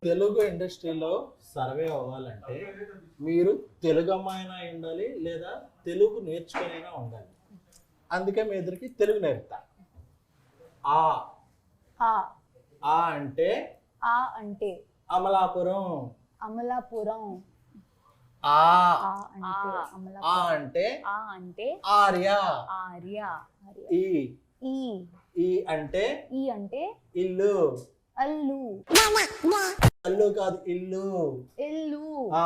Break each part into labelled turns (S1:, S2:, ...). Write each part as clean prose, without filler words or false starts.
S1: తెలుగు ఇండస్ట్రీలో సర్వే అవ్వాలంటే మీరు తెలుగు అమ్మాయినా ఉండాలి లేదా తెలుగు నేర్చుకునైనా ఉండాలి. అందుకే మీ ఇద్దరికి తెలుగు నేర్పుతా. ఆ
S2: ఆ
S1: ఆ అంటే
S2: ఆ అంటే
S1: అమలాపురం.
S2: అమలాపురం.
S1: ఆ
S2: ఆ అంటే
S1: ఆ
S2: అమలాపురం.
S1: అంటే
S2: ఆ అంటే
S1: ఆర్య.
S2: ఆర్య.
S1: ఈ
S2: ఈ
S1: ఈ అంటే
S2: ఈ అంటే
S1: ఇల్లు.
S2: అల్లు.
S1: అల్లు కాదు, ఇల్లు.
S2: ఇల్లు.
S1: ఆ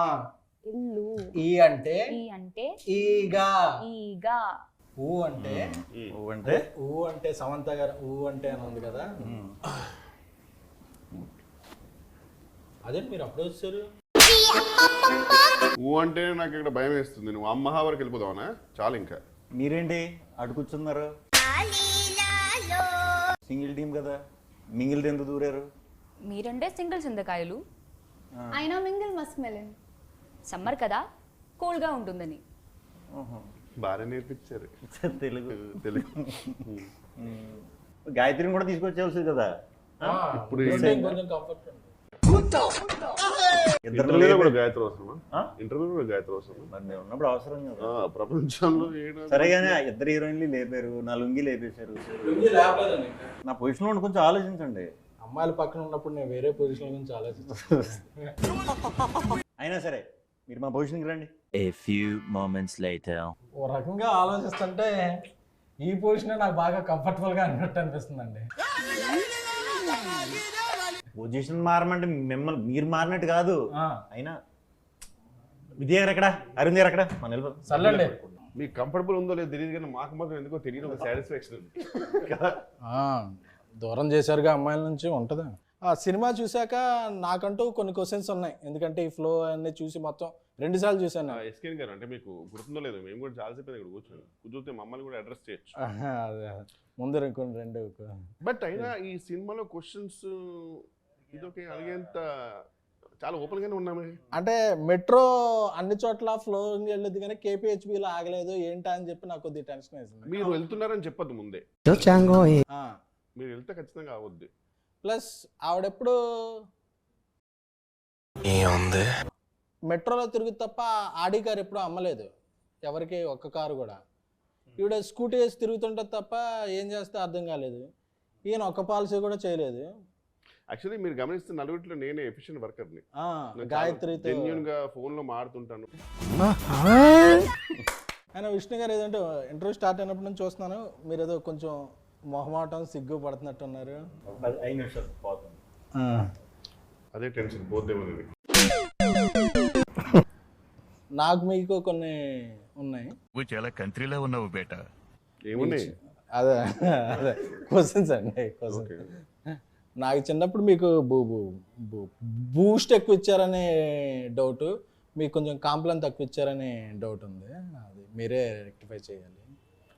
S2: ఇల్లు.
S1: ఈ అంటే
S2: ఈ అంటే
S1: ఈగా.
S2: ఈగా.
S1: ఊ అంటే ఊ అంటే సమంత గారు ఊ అంటే అని ఉంది కదా, అదే మీరు అప్పుడు వచ్చారు.
S3: ఊ అంటే నాకు ఇక్కడ భయం వేస్తుంది. నువ్వు అమ్మహా వరకు వెళ్ళిపోదావనా? చాలు ఇంకా.
S4: మీరేంటి అటు కూర్చున్నారు? సింగిల్ టీం కదా, మింగిల్ ఎందుకు దూరారు?
S5: మీరంటే సింగిల్ చింతకాయలు,
S2: అయినా మింగిల్ మస్క్ మెలన్.
S5: సమ్మర్ కదా కూల్గా ఉంటుందని.
S3: బాగా నేర్పించారు
S4: తెలుగు.
S3: తెలుగు.
S4: గాయత్రిని కూడా తీసుకొచ్చేవాల్సింది కదా.
S3: ఇప్పుడు
S1: కొంచెం కంఫర్ట్ ఉంది.
S3: ఇంటర్వ్యూలో కూడా గాయత్రి అవసరమా? ఇంటర్వ్యూలో కూడా గాయత్రి అవసరమా?
S4: మరి నేను ఉన్నప్పుడు అవసరం కదా.
S3: ప్రపంచంలో
S4: సరేగానే ఇద్దరు హీరోయిన్లు లేపారు, నా లుంగి లేపేశారు. నా పొజిషన్లో ఉండి కొంచెం ఆలోచించండి.
S1: అమ్మాయిల పక్కన ఉన్నప్పుడు నేను వేరే పొజిషన్ గురించి ఆలోచిస్తాను.
S4: అయినా సరే మీరు మా పొజిషన్కి రండి.
S6: A few moments later.
S1: ఓ రకంగా ఆలోచిస్తుంటే ఈ పొజిషన్ నాకు బాగా కంఫర్టబుల్ గా అన్నట్టు అనిపిస్తుందండి.
S4: పొజిషన్ మారమంటే మిమ్మల్ని మీరు మారినట్టు కాదు. అయినా విద్య గారు ఎక్కడ, అరుణ్ గారు ఎక్కడ? మన వెళ్ళిపోతాం.
S1: సర్లేండి.
S3: మీకు కంఫర్టబుల్ ఉందో లేదో తెలియదు కానీ మాకు మాత్రం ఎందుకో తెలియదు ఒక సాటిస్ఫాక్షన్ ఉంది కదా.
S1: దూరం చేశారుగా అమ్మాయిల నుంచి ఉంటుందా? ఆ సినిమా చూశాక నాకంటూ కొన్ని క్వశ్చన్స్ ఉన్నాయి. ఎందుకంటే ఈ ఫ్లో అన్ని చూసి మొత్తం 2 సార్లు చూశాను.
S3: ఎస్కేన్ గారు, అంటే మీకు గుర్తుందో లేదో, మేము కూడా చాలాసేపు ఇక్కడ కూర్చొని మమ్మల్ని కూడా అడ్రస్ చేయొచ్చు.
S1: ముందు కొన్ని 2.
S3: బట్ అయినా ఈ సినిమాలో క్వశ్చన్స్ ఇదొకే అడిగేంత చాలా ఓపెన్ గానే ఉన్నామే.
S1: అంటే మెట్రో అన్ని చోట్ల ఫ్లోరింగ్ వెళ్ళదు కానీ కేపీహెచ్బిలో ఆగలేదు ఏంటా అని చెప్పి నాకు కొద్దిగా టెన్షన్ వేసింది.
S3: మీరు వెళ్తున్నారని చెప్పద్దు ముందే, మీరు వెళ్తే ఖచ్చితంగా అవద్దు.
S1: ప్లస్ ఆవిడెప్పుడు మెట్రోలో తిరుగు తప్ప ఆడి కారు ఎప్పుడు అమ్మలేదు ఎవరికి, ఒక్క కారు కూడా. ఈవిడ స్కూటీ వేసి తిరుగుతుంటుంది తప్ప ఏం చేస్తే అర్థం కాలేదు. ఈయన ఒక్క పాలసీ కూడా చేయలేదు.
S3: యాక్చువల్లీ మీరు గమనిస్తే నలుగురిలో నేనే ఎఫిషియెంట్ వర్కర్ని.
S1: గాయత్రితో
S3: జెన్యూన్ గా ఫోన్ లో మాడుతుంటాను.
S1: ఆయన విష్ణు గారు ఏదంటే ఇంటర్వ్యూ స్టార్ట్ అయినప్పటి నుంచి చూస్తున్నాను, మీరు ఏదో కొంచెం మొహమాటం సిగ్గు పడుతున్నట్టున్నారు.
S4: 5 నిమిషాలు పోతుంది.
S3: అదే టెన్షన్ పోద్దేమో.
S1: నాకు మీకు కొన్ని ఉన్నాయి.
S7: నువ్వు చాలా కంట్రీలో ఉన్నావు బేటా.
S3: ఏమున్నాయి?
S1: అదే అదే క్వశ్చన్స్ అండి. క్వశ్చన్ నాకు చిన్నప్పుడు మీకు బూస్ట్ ఎక్కువ ఇచ్చారనే డౌట్, మీకు కొంచెం కాంప్లైన్ తక్కువ ఇచ్చారనే డౌట్ ఉంది. అది మీరే రెక్టిఫై చేయాలి.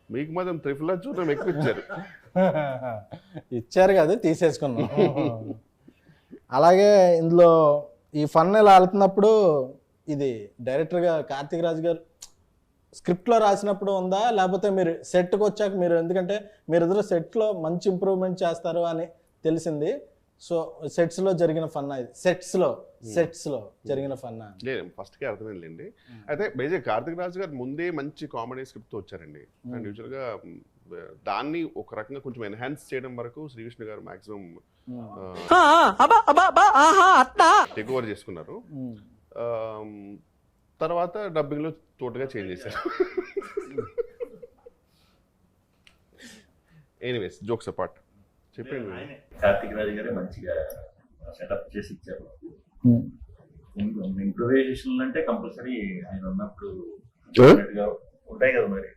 S3: మీకు మాత్రం త్రిఫుల్ చూడడం ఎక్కువ ఇచ్చారు.
S1: ఇచ్చారు కదా, తీసేసుకున్నాం. అలాగే ఇందులో ఈ ఫన్ ఇలా వెళ్తున్నప్పుడు ఇది డైరెక్టర్గా కార్తీక్ రాజ్ గారు స్క్రిప్ట్లో రాసినప్పుడు ఉందా, లేకపోతే మీరు సెట్కి వచ్చాక మీరు, ఎందుకంటే మీరు ఎదురు సెట్లో మంచి ఇంప్రూవ్మెంట్ చేస్తారు అని తెలిసింది. సో సెట్స్లో జరిగిన ఫన్నా ఇది? సెట్స్లో జరిగిన ఫన్నా?
S3: లేదు, ఫస్ట్కే అర్థమైందండి. అయితే బేసిక్ కార్తీక్ రాజ్ గారు ముందే మంచి కామెడీ స్క్రిప్ట్తో వచ్చారండి. అండ్ యూజువల్గా దాన్ని ఒక రకంగా కొంచెం ఎన్హాన్స్ చేయడం వరకు శ్రీకృష్ణ గారు మాక్సిమం టేక్ ఓవర్ చేసుకున్నారు. తర్వాత డబ్బింగ్లో తోటగా చేంజ్ చేశారు. ఎనీవేస్, జోక్స్ అపార్ట్, చెప్పండి.
S8: కార్తీక్ రాజు గారే మంచిగా సెటప్ చేసి ఇచ్చారు. ఇంప్రూవైజేషన్ అంటే కంపల్సరీ ఆయన ఉన్నప్పుడు ఉంటాయి కదా, మరి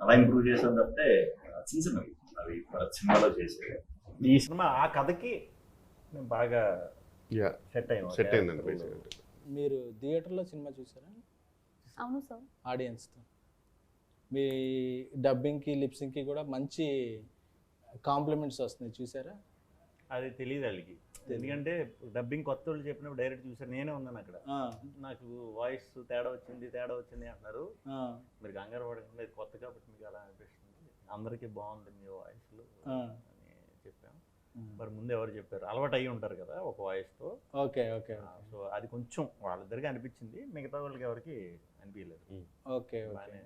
S8: అలా ఇంప్రూవ్ చేసాం తప్పితే చిన్న చిన్నవి అవి సినిమాలో చేసే.
S4: ఈ సినిమా ఆ కథకి బాగా సెట్
S3: అయిందండి.
S1: మీరు థియేటర్లో సినిమా చూసారా?
S2: అవును సార్.
S1: ఆడియన్స్తో మీ డబ్బింగ్కి లిప్సింగ్కి కూడా మంచి కాంప్లిమెంట్స్ వస్తున్నాయి, చూసారా?
S4: అది తెలియదు వాళ్ళకి. ఎందుకంటే డబ్బింగ్ కొత్త వాళ్ళు చెప్పినప్పుడు డైరెక్ట్ చూసారు, నేనే ఉన్నాను అక్కడ. నాకు వాయిస్ తేడా వచ్చింది అంటున్నారు. మీరు కంగారు పడకండి, కొత్త కాబట్టి మీకు అలా అనిపిస్తుంది, అందరికీ బాగుంది మీ వాయిస్లు అని చెప్పాం. మరి ముందు ఎవరు చెప్పారు, అలవాటు అయ్యి ఉంటారు కదా ఒక వాయిస్తో.
S1: ఓకే ఓకే
S4: సో అది కొంచెం వాళ్ళిద్దరికి అనిపించింది, మిగతా వాళ్ళకి ఎవరికి అనిపించలేదు.
S1: Okay okay.
S4: బాగానే.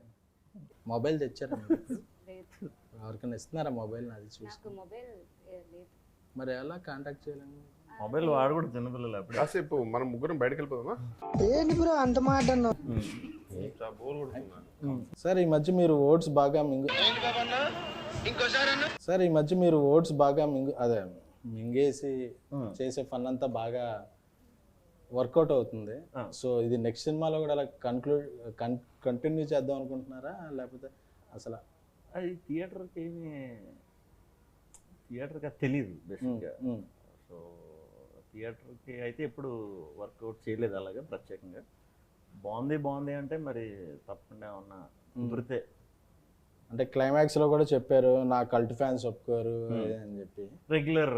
S1: మొబైల్ తెచ్చారా
S2: లేదు,
S1: ఎవరికైనా ఇస్తున్నారా మొబైల్? అది చూసి
S2: నాకు మొబైల్ లేదు.
S1: మరి ఎలా కాంటాక్ట్ చేయాలని?
S4: మొబైల్ వాడు కూడా చిన్నపిల్లలు అప్పుడు.
S3: కాసేపు మనం ముగ్గురం బయటకు వెళ్ళిపోదామా? చాలా బోర్ కొడుతున్నా.
S1: సార్ ఈ మధ్య మీరు ఓట్స్ బాగా సార్ ఈ మధ్య మీరు ఓట్స్ బాగా అదే మింగేసి చేసే ఫన్ అంతా బాగా వర్కౌట్ అవుతుంది. సో ఇది నెక్స్ట్ సినిమాలో కూడా అలా కంటిన్యూ చేద్దాం అనుకుంటున్నారా, లేకపోతే అసలు?
S4: అది థియేటర్కి అది తెలియదు బేసిక్గా. సో థియేటర్కి అయితే ఎప్పుడు వర్కౌట్ చేయలేదు అలాగా ప్రత్యేకంగా. బాగుంది అంటే మరి తప్పకుండా ఏమన్నా కుదిరితే.
S1: అంటే క్లైమాక్స్ లో కూడా చెప్పారు నా కల్ట్ ఫ్యాన్స్ ఒప్పుకోరు అని చెప్పి.
S4: రెగ్యులర్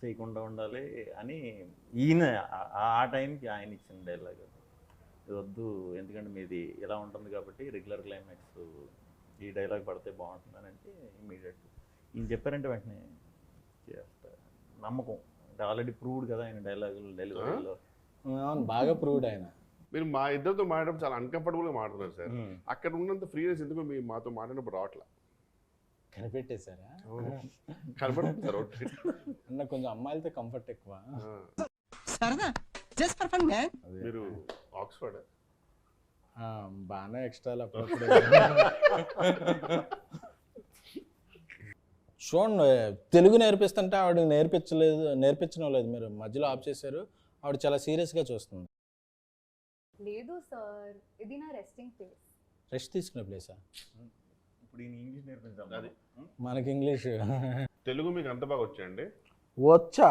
S4: చేయకుండా ఉండాలి అని ఈయన ఆ టైంకి ఆయన ఇచ్చిన డైలాగ్ ఇది వద్దు, ఎందుకంటే మీది ఇలా ఉంటుంది కాబట్టి రెగ్యులర్ క్లైమాక్స్ ఈ డైలాగ్ పడితే బాగుంటుందని అంటే ఇమీడియట్ ఈయన చెప్పారంటే వెంటనే చేస్తా. నమ్మకం అంటే ఆల్రెడీ ప్రూవ్డ్ కదా ఆయన డైలాగులు డెలివరీలో.
S1: బాగా ప్రూవ్డ్ ఆయన.
S3: మీరు మా ఇద్దరితో మాట్లాడడం చాలా అన్కంఫర్టబుల్గా మాట్లాడుతున్నారు సార్. అక్కడ ఉన్నంత ఫ్రీనెస్ ఎందుకు మీ మాతో మాట్లాడినప్పుడు రావట్లా?
S1: కనిపెట్టేశారా?
S3: కనపడుతుంది సార్.
S1: అన్న కొంచెం అమ్మాయిలతో కంఫర్ట్ ఎక్కువ.
S3: మీరు ఆక్స్ఫర్డ్
S1: బాగానే ఎక్స్ట్రాలు అప్పుడప్పుడు. చూడండి తెలుగు నేర్పిస్తుంటే ఆవిడ నేర్పించడం లేదు, మీరు మధ్యలో ఆఫ్ చేశారు. ఆవిడ చాలా సీరియస్గా చూస్తుంది.
S2: లేదు సార్, ఇది నా రెస్టింగ్ ప్లేస్.
S1: రెస్ట్ తీసుకునే ప్లేసా?
S4: ఇప్పుడు ఈయన ఇంగ్లీష్ నేర్పించాలి.
S3: అది
S1: మనకి ఇంగ్లీష్
S3: తెలుగు మీకు అంత బాగా వచ్చాయండి?
S1: వచ్చా,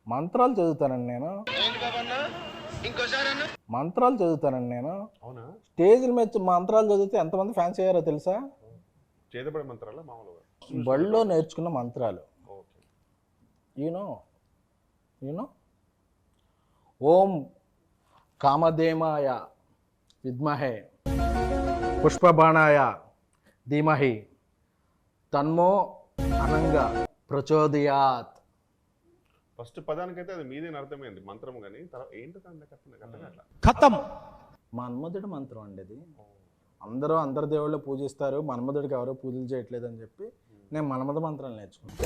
S1: మంత్రాలు చదువుతానండి నేను.
S3: అవునా?
S1: స్టేజ్ల మీద మంత్రాలు చదివితే ఎంతమంది ఫ్యాన్స్ అయ్యారో తెలుసా?
S3: చేతపడే మంత్రాలా మామూలుగా?
S1: బడిలో నేర్చుకున్న మంత్రాలు.
S3: ఓకే.
S1: యూనో ఓం కామధేమాయ విద్మహే పుష్పబాణాయ ధీమహి తన్మో అనంగా ప్రచోదయాత్.
S3: ఫస్ట్ పదానికైతే అది మీదే అర్థమైంది మంత్రం, కానీ తర్వాత ఏంటో అట్లా
S1: ఖతం. మన్మధుడి మంత్రం అండి అది. అందరు దేవుళ్ళు పూజిస్తారు, మన్మధుడికి ఎవరో పూజలు చేయట్లేదు అని చెప్పి నేను మన్మధ మంత్రాలు నేర్చుకున్నాను.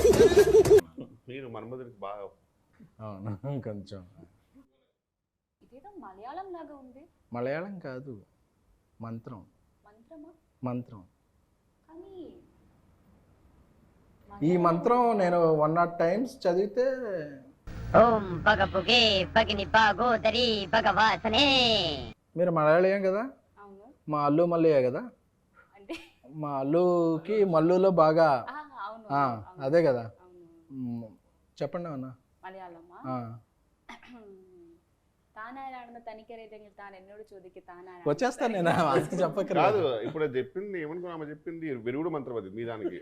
S3: మీరు మన్మధుడికి బాగా.
S1: అవును కొంచెం.
S2: ఇదేదో మలయాళం లాగా ఉంది.
S1: మలయాళం కాదు, మంత్రం.
S2: మంత్రమా?
S1: మంత్రం.
S2: కానీ
S1: ఈ మంత్రం నేను 100 times చదివితే.
S9: ఓం భగపుగే భగిని భాగోదరి భగవాసనే.
S1: మీరు మలయాళీయం కదా?
S2: అవును.
S1: మా అల్లు మల్లయ్య కదా?
S2: అంటే
S1: మా అల్లుకి మల్లులో బాగా.
S2: అవును
S1: అదే కదా.
S2: అవును.
S1: చెప్పండి అన్న.
S2: మలయాళమా? താനാരാണെന്ന് തനിക്കറിയില്ലെങ്കിൽ താൻ എന്നോട് ചോദിക്കും താനാരാണ്.
S1: వచ్చేస్తాను నేను అది చెప్పకరాదు.
S3: కాదు, ఇప్పుడు అది చెప్పింది ఏమనుకున్నా, ఆమె చెప్పింది విరుగుడు మంత్రం అది మీ దానికి.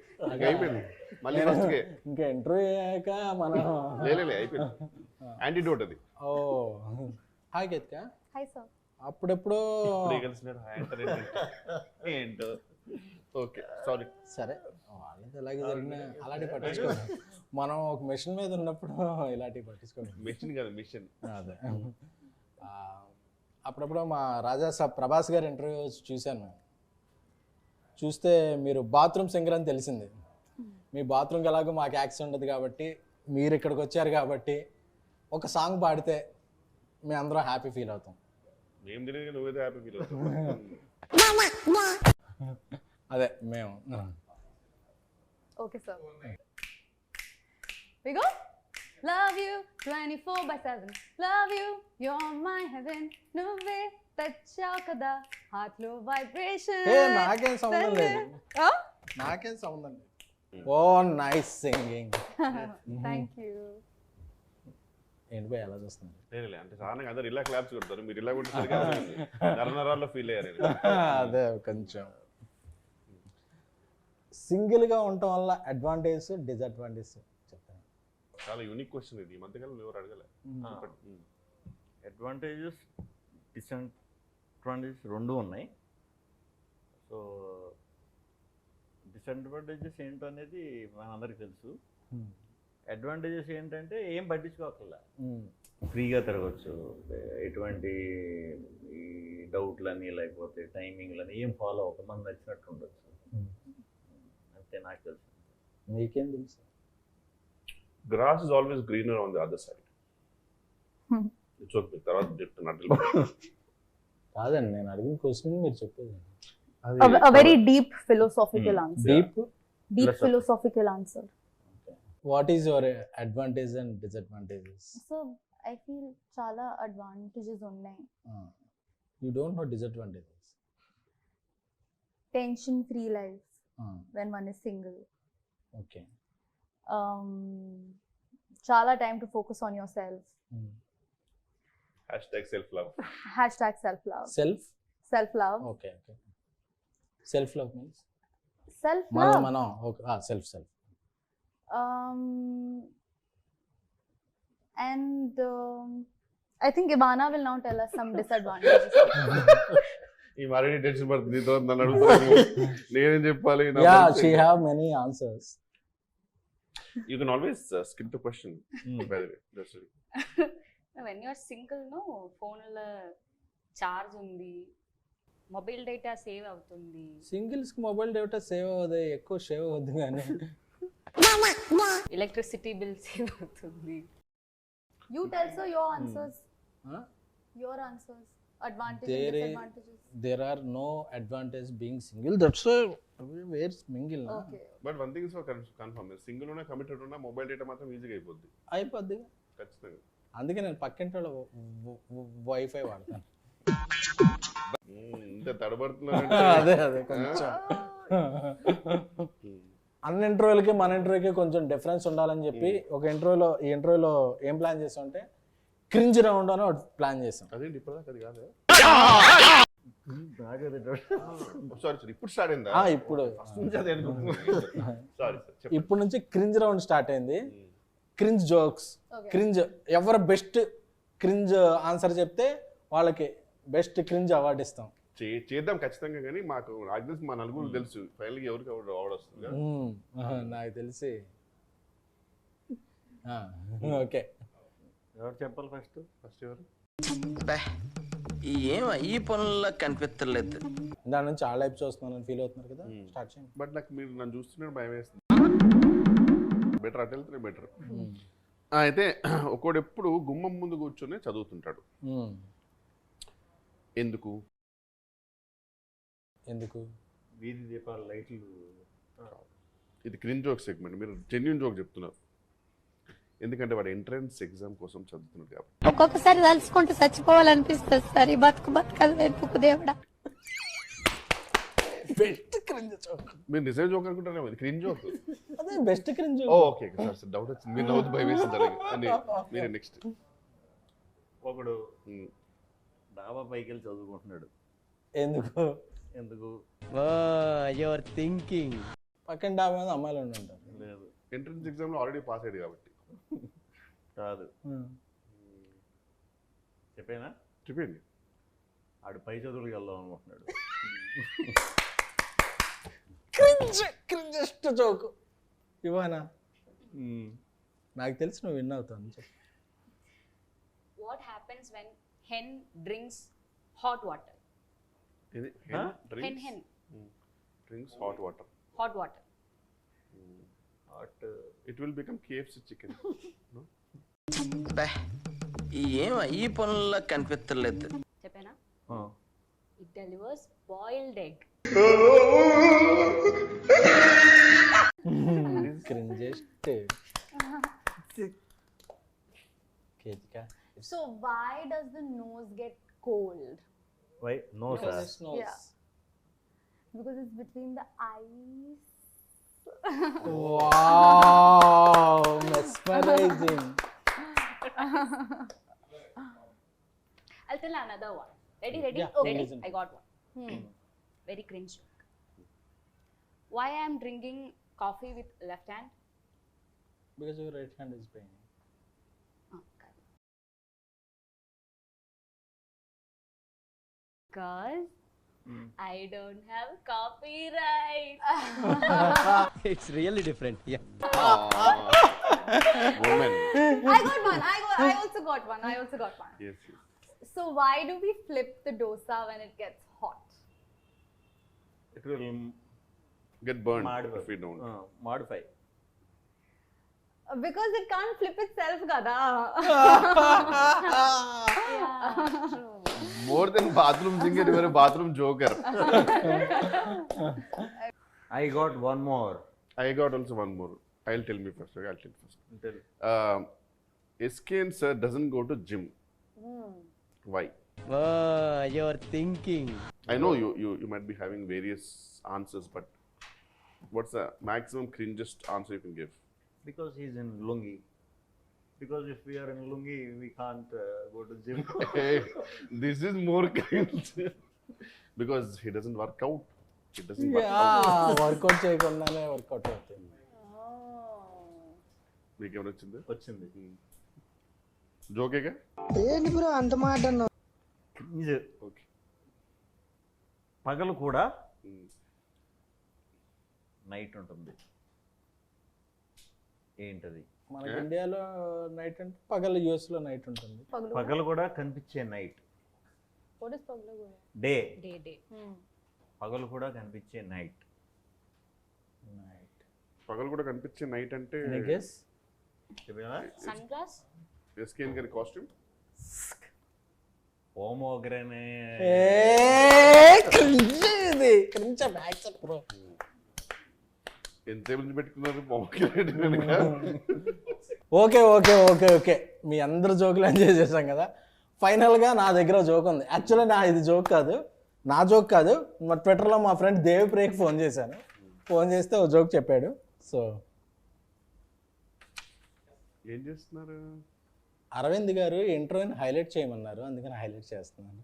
S3: అయిపోయింది మళ్ళీ ఫస్ట్కే.
S1: ఇంకా ఇంటర్వ్యూ అయ్యాక మనం
S3: లే అయిపోయింది. యాంటీడోట్ అది.
S1: ఓ హాయ్ కేత్క.
S2: Hi sir.
S1: అప్పుడెప్పుడు
S3: ఏంటో. Okay sorry.
S1: సరే వాళ్ళది ఎలాగే జరిగినా అలాంటివి పట్టించుకోండి. మనం ఒక మిషన్ మీద ఉన్నప్పుడు ఇలాంటివి పట్టించుకోండి.
S3: మిషన్ కాదు మిషన్.
S1: అదే అప్పుడప్పుడు మా రాజా సాబ్ ప్రభాస్ గారి ఇంటర్వ్యూ చూశాను. చూస్తే మీరు బాత్రూమ్ సింగర్ అని తెలిసింది. మీ బాత్రూమ్కి ఎలాగో మాకు యాక్సెస్ ఉండదు కాబట్టి, మీరు ఇక్కడికి వచ్చారు కాబట్టి ఒక సాంగ్ పాడితే మేము అందరం హ్యాపీ ఫీల్ అవుతాం.
S3: మేము తెలియదు, నువ్వేదో హ్యాపీ ఫీల్ అవుతావు.
S1: అదే మేము.
S2: Okay sir. We go. Love you 24/7. Love you, you're my heaven. నువ్వే తెచ్చావు కదా హార్ట్ లో వైబ్రేషన్.
S1: నాకేం సంబంధం లేదు. నాకేం సంబంధం లేదు. ఓ నైస్ సింగింగ్.
S2: Thank you.
S1: ఏంటి పోయి ఎలా చూస్తుంది?
S3: లేదు అంటే సాధారణంగా అందరు ఇలా క్లాప్స్ కొడతారు, మీరు ఇలా కొట్టేసరికి నరనరాల్లో ఫీల్ అయ్యారు.
S1: అదే కొంచెం సింగిల్గా ఉండటం వల్ల అడ్వాంటేజ్ డిసడ్వాంటేజ్ చెప్తాను.
S3: చాలా యూనిక్ క్వశ్చన్ ఇది, ఈ మధ్యకాలం ఎవరు అడగలే.
S4: అడ్వాంటేజెస్ డిసడ్వాంటేజెస్ రెండు ఉన్నాయి. సో డిసడ్వాంటేజెస్ ఏంటో అనేది మనందరికీ తెలుసు. అడ్వాంటేజెస్ ఏంటంటే ఏం పట్టించుకోకల్లా, ఫ్రీగా తిరగచ్చు, ఎటువంటి ఈ డౌట్లని లేకపోతే టైమింగ్లని ఏం ఫాలో అవ్వక మనకు నచ్చినట్టు ఉండొచ్చు. అంతే నాకు తెలుసు.
S1: మీకేం తెలుసు?
S3: Grass is always greener on the other side. It's okay. తర్వాత చెప్తున్నట్టు
S1: కాదండి, నేను అడిగిన క్వశ్చన్ మీరు చెప్పేది.
S2: A very deep philosophical answer.
S1: Deep.
S2: Deep philosophical answer.
S1: What is your advantage and disadvantages?
S2: So I feel చాలా advantages ఉన్నాయి.
S1: You don't know disadvantages.
S2: Tension free life when one is single.
S1: Okay.
S2: చాలా time to focus on yourself.
S3: #self-love.
S2: #self-love.
S1: Self.
S2: Self-love.
S1: Okay. Okay. Self love means
S2: Self-love.
S1: మనం okay. Self.
S2: And I think Ivana will now tell us some disadvantages.
S3: ఈ మరీ tension పడుతుంది. నీతో నన్ను అడుగుతాను, నేనేం చెప్పాలి?
S1: Yeah, she have many answers.
S3: You can always skip the question, by the way. That's it.
S5: When you're single no ఫోన్లో charge ఉంది, మొబైల్ డేటా సేవ్ అవుతుంది.
S1: సింగిల్స్ కి మొబైల్ డేటా సేవ్ అవ్వదు, ఎక్కువ సేవ్ అవ్వద్దు కానీ
S5: ఎలక్ట్రిసిటీ బిల్ సేవ్ అవుతుంది.
S2: You tell sir your answers.
S1: Huh?
S2: Your answers. Advantages and disadvantages.
S1: there are no advantage being single. That's where mingle na.
S2: Okay.
S3: But one thing is for confirm, single ఉన్నా committed ఉన్నా mobile data మాత్రం ఈజీగా అయిపోద్ది.
S1: అయిపోద్ది.
S3: ఖచ్చితంగా.
S1: అందుకే నేను పక్కింటి వాళ్ళ వైఫై వాడతాను.
S3: ఇంత తడబడుతున్నారంటే
S1: అదే కొంచెం అన్ని ఇంటర్వ్యూలకి మన ఇంటర్వ్యూకి కొంచెం డిఫరెన్స్ ఉండాలని చెప్పి ఒక ఈ ఇంటర్వ్యూలో ఏం ప్లాన్ చేసాం అంటే క్రింజ్ రౌండ్ అని ఒకటి ప్లాన్ చేసాం.
S3: అదేంటి ఇప్పటిదాకా అది కాదు. సారీ ఇప్పుడు స్టార్ట్ అయిందా?
S1: ఇప్పుడు
S3: సారీ సార్.
S1: ఇప్పుడు నుంచి క్రింజ్ రౌండ్ స్టార్ట్ అయింది. క్రింజ్ జోక్స్, క్రింజ్ ఎవరు బెస్ట్ క్రింజ్ ఆన్సర్ చెప్తే వాళ్ళకి బెస్ట్ క్రింజ్ అవార్డు ఇస్తాం.
S3: చేద్దాం ఖచ్చితంగా. కానీ మాకు నాకు తెలిసి మా నలుగురు తెలుసు ఫైనల్గా ఎవరికి అవార్డు వస్తుంది.
S1: నాకు తెలిసి ఓకే.
S4: ఎవరు చెప్పాలి ఫస్ట్?
S3: ఎవరు?
S10: ఈ పనుల్లో కనిపించలేదు.
S1: దాని నుంచి ఆ లైఫ్ చూస్తున్నాను ఫీల్ అవుతున్నారు కదా, స్టార్ట్ చేయండి.
S3: బట్ నాకు మీరు నన్ను చూస్తున్నట్టు భయం వేస్తుంది. బెటర్ అటు వెళ్తే బెటర్. అయితే ఒకడు ఎప్పుడు గుమ్మం ముందు కూర్చొని చదువుతుంటాడు. ఎందుకు?
S4: వీధి దీపాలు లైట్లు.
S3: ఇది క్రిన్ జోక్ సెగ్మెంట్. మీరు జెన్యూన్ జోక్ చెప్తున్నారు. ఎందుకంటే వాడు ఎంట్రన్స్ ఎగ్జామ్ కోసం చదువుతున్నాడు కాబట్టి.
S9: ఒక్కొక్కసారి తలుచుకుంటూ చచ్చిపోవాలనిపిస్తుంది సార్. ఈ బతుకదు వెతుకు దేవుడా.
S1: Best cringe joke.
S3: మీరు నిజం జోక్ అనుకుంటారేమో, ఇది క్రిన్ జోక్.
S1: అదే best cringe.
S3: Okay sir, doubt వచ్చింది. మీరు నవ్వుతూ భయం వేసింది. మీరు నెక్స్ట్.
S4: ఒకడు డాబా పైకి వెళ్ళి చదువుకుంటున్నాడు. ఎందుకు?
S10: Your thinking.
S1: పక్కన డాబా మీద అమ్మాయిలు ఉంటారు.
S4: లేదు,
S3: ఎంట్రన్స్ ఎగ్జామ్ లో ఆల్రెడీ పాస్ అయ్యాడు కాబట్టి.
S4: కాదు. చెప్పండి. ఆడు పై చదువులకు వెళ్దాం అనుకుంటున్నాడు.
S1: క్రింజెస్ట్ జోక్ ఇవానా? నాకు తెలిసి నువ్వు విన్ అవుతావు.
S5: What happens when hen drinks hot water? hen
S3: drinks hot water. It will become KFC chicken. No?
S10: ఈ పనుల్లో కనిపించలేదు.
S5: చెప్పేనా? It delivers boiled egg.
S1: Cringiest.
S2: So why does the nose get cold?
S4: Why? No sir.
S2: Yeah. Because it's between the eyes.
S1: Wow, mesmerizing.
S5: I'll tell another one. Ready?
S1: Yeah,
S5: Okay,
S1: listen.
S5: I got one. Very cringe joke. Why I am drinking coffee with left hand?
S1: Because your right hand is paining.
S5: Because I don't have copyright.
S10: It's really different. Yeah.
S3: Woman.
S2: I got one. I also got one.
S3: Yes.
S2: So why do we flip the dosa when it gets hot?
S4: It will
S3: Get burned
S4: modify.
S3: if we don't.
S4: Modify.
S2: Because it can't flip itself, kada.
S3: More than bathroom singer, you are a bathroom joker.
S4: I got one more.
S3: I got also one more. I'll tell me first. Okay, I'll tell first. SK and sir doesn't go to gym. Why?
S10: Oh, you're thinking.
S3: I know you might be having various answers, but what's the maximum cringest answer you can give?
S4: Because he's in lungi. Because if we are in lungi, we can't go to gym.
S3: Hey, this is more cringe. Because he doesn't work out. He doesn't work out.
S1: Workout చేయకుండానే workout అవుతుంది.
S3: మీకు ఏమైనా వచ్చింది?
S4: వచ్చింది.
S3: జోకేగా?
S4: ఇది
S3: okay.
S4: పగలు కూడా night ఉంటుంది. ఏంటది?
S1: మనకి ఇండియాలో నైట్ అంటే పగలు, యూఎస్ లో నైట్ ఉంటుంది.
S4: పగలు కూడా కనిపించే night.
S2: What is pagla?
S4: Day.
S5: Day.
S4: పగలు కూడా కనిపించే నైట్.
S3: పగలు కూడా కనిపించే నైట్ అంటే
S1: I guess
S5: Sunglass?
S3: ఎస్కేన్ గారి కాస్ట్యూమ్.
S4: ఓమోగ్రనే.
S1: Cringe bro.
S3: ఎంతసేపు నుంచి పెట్టుకున్నారు?
S1: ఓకే మీ అందరు జోకులు ఎంజాయ్ చేశాం కదా. ఫైనల్గా నా దగ్గర జోక్ ఉంది. యాక్చువల్లీ ఇది జోక్ కాదు, నా జోక్ కాదు. మా ట్విట్టర్లో మా ఫ్రెండ్ దేవిప్రియకి ఫోన్ చేశాను. ఫోన్ చేస్తే ఓ జోక్ చెప్పాడు. సో
S3: ఏం చేస్తున్నారు?
S1: అరవింద్ గారు ఇంటర్వ్యూని హైలైట్ చేయమన్నారు, అందుకని హైలైట్ చేస్తున్నాను.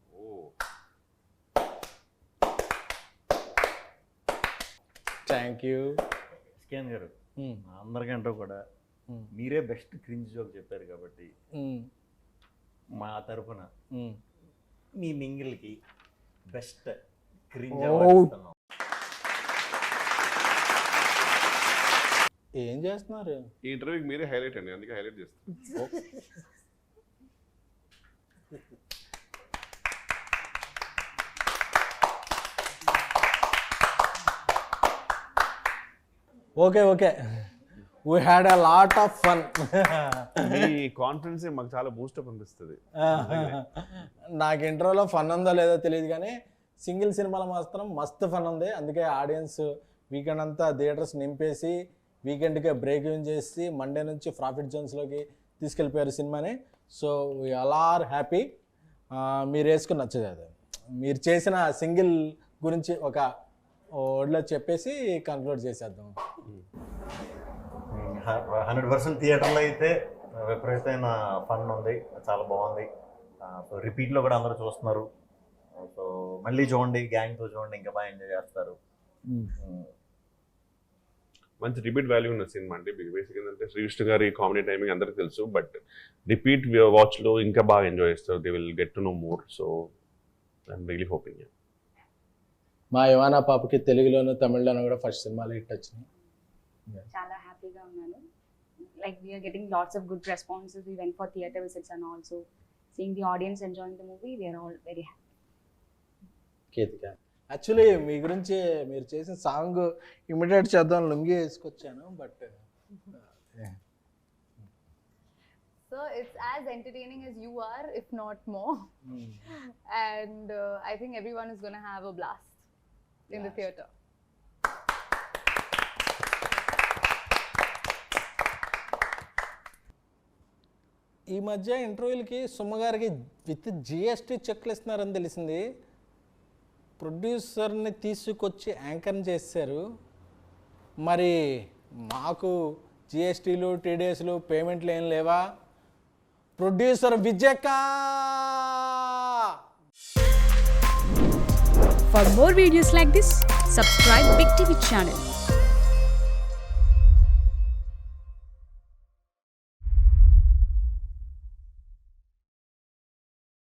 S1: Thank you.
S4: స్కాన్ గారు, అందరికంటే కూడా మీరే బెస్ట్ క్రింజ్ జోక్ చెప్పారు కాబట్టి మా తరఫున మీ మింగిల్కి బెస్ట్ క్రింజ్ ఇస్తున్నాం.
S1: ఏం చేస్తున్నారు?
S3: ఈ ఇంటర్వ్యూకి మీరే హైలైట్ అండి, అందుకే హైలైట్ చేస్తాను.
S1: Okay we had a lot of fun.
S3: Me confidence మాకు చాలా బూస్టప్ అనిపిస్తుంది.
S1: నాకు ఇంటర్వ్యూలో ఫన్ ఉందో లేదో తెలియదు, కానీ సింగిల్ సినిమాలో మాత్రం మస్తు ఫన్ ఉంది. అందుకే ఆడియన్స్ వీకెండ్ అంతా థియేటర్స్ నింపేసి వీకెండ్కే బ్రేక్ ఇన్ చేసి మండే నుంచి ప్రాఫిట్ జోన్స్లోకి తీసుకెళ్ళిపోయారు సినిమాని. So we all are happy. మీరు వేసుకుని నచ్చదు అది, మీరు చేసిన సింగిల్ గురించి ఒక వర్డ్లో చెప్పేసి కన్క్లూడ్ చేసేద్దాం.
S4: 100% థియేటర్లో అయితే విపరీతమైన ఫన్ ఉంది, చాలా బాగుంది. సో రిపీట్లో కూడా అందరూ చూస్తున్నారు. సో మళ్ళీ చూడండి, గ్యాంగ్తో చూడండి, ఇంకా బాగా ఎంజాయ్ చేస్తారు.
S3: మంచి రిపీట్ వాల్యూ ఉన్న సినిమా అండి. బేసిక్ ఏంటంటే శ్రీకృష్ణ గారి కామెడీ టైమింగ్ అందరికి తెలుసు, బట్ రిపీట్ వాచ్లో ఇంకా బాగా ఎంజాయ్ చేస్తారు. They will get to know more. So I'm really hoping.
S1: మా యువానా పాపకి తెలుగులోను తమిళ్లోను కూడా ఫస్ట్ సినిమాలు హిట్ వచ్చినాయి.
S5: చాలా హ్యాపీగా ఉన్నాను. Like we are getting lots of good responses. We went for theatre visits and also seeing the audience enjoying the movie. We are all very happy.
S1: Ketika, actually మీ గురించి మీరు చేసిన సాంగ్ ఇమిడియేట్ చేద్దాం లుంగి వేసుకొచ్చాను, but
S2: So it's as entertaining as you are, if not more. And I think everyone is going to have a blast in the theatre.
S1: ఈ మధ్య ఇంటర్వ్యూలకి సుమ్మగారికి with GST చెక్లు ఇస్తున్నారని తెలిసింది. ప్రొడ్యూసర్ని తీసుకొచ్చి యాంకర్ని చేశారు. మరి మాకు జిఎస్టీలు టీడీఎస్లు పేమెంట్లు ఏం లేవా? Producer విజయకా.
S11: For more videos like this, subscribe Big TV channel.